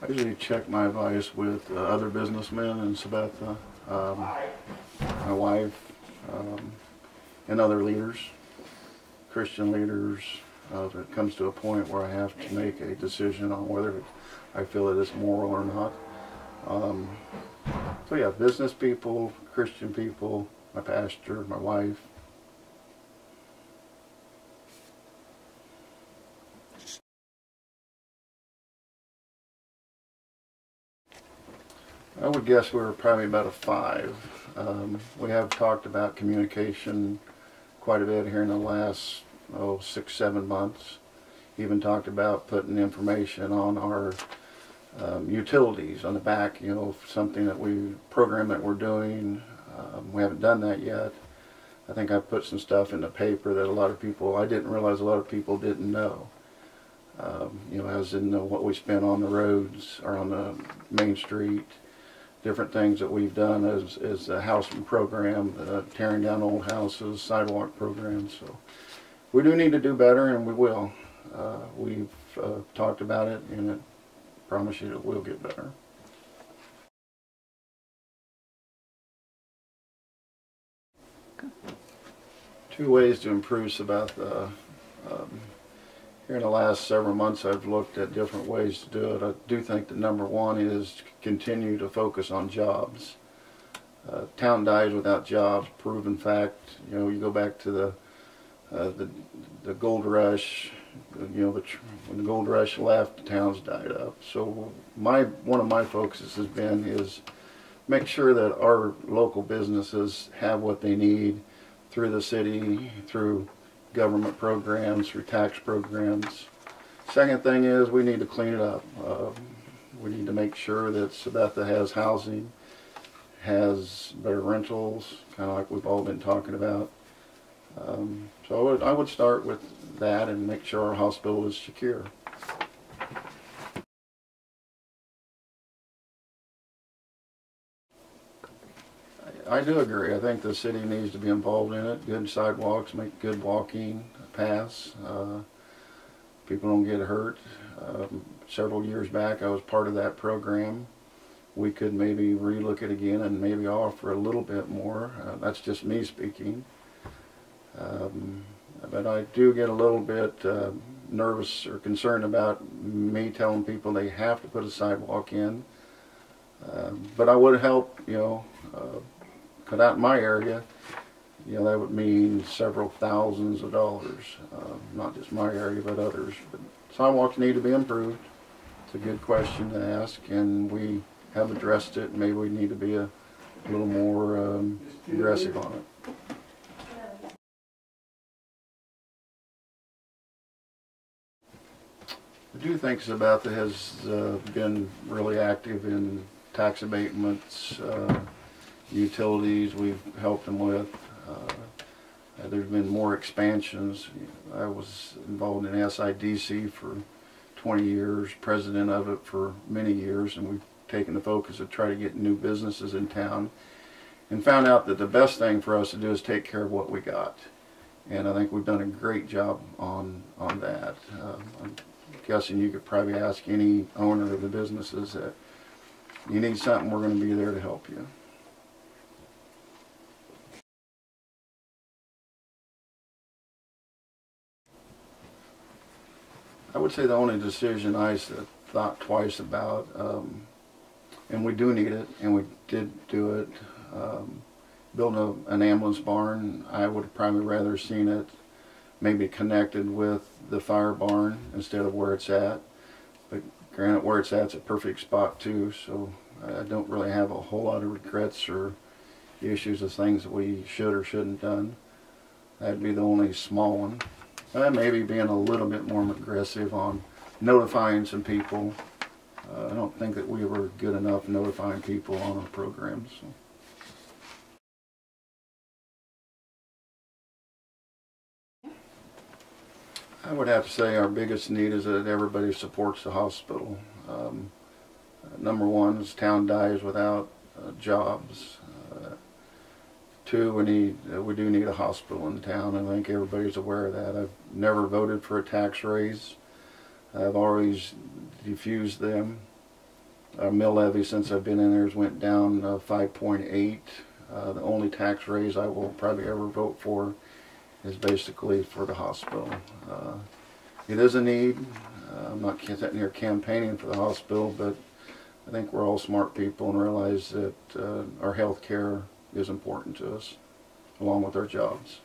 I usually check my advice with other businessmen in Sabetha, my wife, and other leaders, Christian leaders. If it comes to a point where I have to make a decision on whether I feel it is moral or not. So yeah, business people, Christian people, my pastor, my wife. I would guess we were probably about a 5. We have talked about communication quite a bit here in the last 6, 7 months. Even talked about putting information on our utilities on the back, something that program that we're doing. We haven't done that yet. I think I've put some stuff in the paper that I didn't realize a lot of people didn't know. As in what we spent on the roads or on the main street, different things that we've done as a housing program, tearing down old houses, sidewalk programs. So we do need to do better, and we will. We've talked about it, and I promise you it will get better. Two ways to improve Sabetha. Here in the last several months I've looked at different ways to do it. I do think that number one is to continue to focus on jobs. Town dies without jobs, proven fact. You go back to the gold rush. When the gold rush left, the towns died up. So one of my focuses has been is make sure that our local businesses have what they need through the city, through government programs, through tax programs. Second thing is we need to clean it up. We need to make sure that Sabetha has housing, has better rentals, kind of like we've all been talking about. So I would start with that and make sure our hospital is secure. I do agree. I think the city needs to be involved in it. Good sidewalks, make good walking paths. People don't get hurt. Several years back I was part of that program. We could maybe relook it again and maybe offer a little bit more. That's just me speaking. But I do get a little bit nervous or concerned about me telling people they have to put a sidewalk in. But I would help, cut out in my area, that would mean several thousands of dollars. Not just my area, but others. But sidewalks need to be improved. It's a good question to ask, and we have addressed it. Maybe we need to be a little more aggressive on it. I do think Sabetha has been really active in tax abatements, utilities we've helped them with. There's been more expansions. I was involved in SIDC for 20 years, president of it for many years, and we've taken the focus to try to get new businesses in town, and found out that the best thing for us to do is take care of what we got. And I think we've done a great job on that. I'm guessing you could probably ask any owner of the businesses that you need something, we're going to be there to help you. I would say the only decision I thought twice about, and we do need it, and we did do it, building an ambulance barn. I would have probably rather seen it maybe connected with the fire barn instead of where it's at. But granted, where it's at's a perfect spot too, so I don't really have a whole lot of regrets or issues of things that we should or shouldn't done. That'd be the only small one. Maybe being a little bit more aggressive on notifying some people. I don't think that we were good enough notifying people on our programs. So. I would have to say our biggest need is that everybody supports the hospital. Number one is town dies without jobs. Two, we do need a hospital in town. I think everybody's aware of that. I've never voted for a tax raise. I've always diffused them. Our mill levy since I've been in there has went down 5.8. The only tax raise I will probably ever vote for is basically for the hospital. It is a need. I'm not sitting here campaigning for the hospital, but I think we're all smart people and realize that our health care is important to us, along with our jobs.